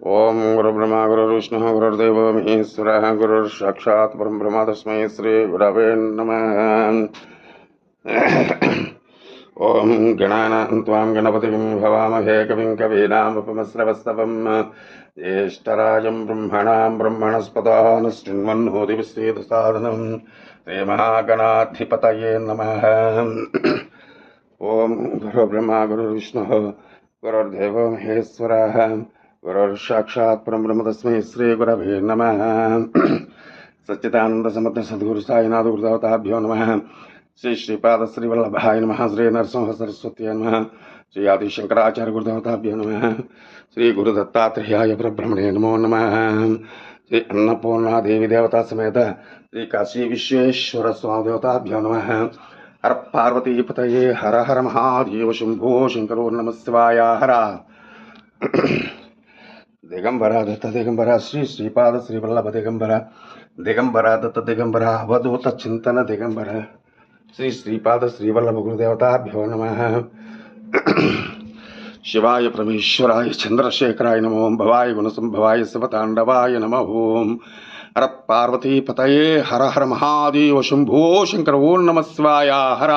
ओम गुरुर्ब्रह्मा गुरुर्विष्णुः गुरुर्देवो महेश्वरः गुरुर्साक्षात् परब्रह्म तस्मै श्री गुरवे नमः। ओम गणानां त्वां गणपतिं भवामहे कविं कवीनामुपमश्रवस्तवं ज्येष्ठराजं ब्रह्मणां ब्रह्मणस्पतः नृण्वन्नोतिविश्वेदसादनं श्रीमहागणाधिपतये नमः। ओम गुरुर्ब्रह्मा गुरुर्विष्णुः गुरुर्देवो महेश्वरः गुरुर्साक्षात् परब्रह्म तस्मै श्री गुरवे नमः। सच्चिदानंद समर्थ सद्गुरु साईनाथ गुरुदेवताभ्यो नमः। श्री श्रीपाद श्री वल्लभाय नमः। श्री नरसिंह सरस्वती नमः। श्री आदि शंकराचार्य गुरुदेवताभ्यो नमः। श्री गुरु दत्तात्रेयाय परब्रह्मणे नमो नमः। श्री अन्नपूर्णा देवी देवता समेत श्री काशी विश्वेश्वर स्वामी देवताभ्यो नमः। हर पार्वती पतये हर हर महादेव शंभो शंकरो नमः शिवाय हर। दिगंबरा दत्त दिगंबरा श्री श्रीपाद श्री वल्लभ दिगंबरा दिगंबरा दत्त दिगंबरा अवधूत चिंतन दिगंबरा श्री श्रीपाद श्री वल्लभ गुरुदेवताभ्यो नमः। शिवाय परमेश्वराय चंद्रशेखराय नमो भवाय गुणसंभवाय शिवतांडवाय नमः। ओम हर पार्वती पतये हर हर महादेव शंभो शंकर ओं नमः शिवाय हर।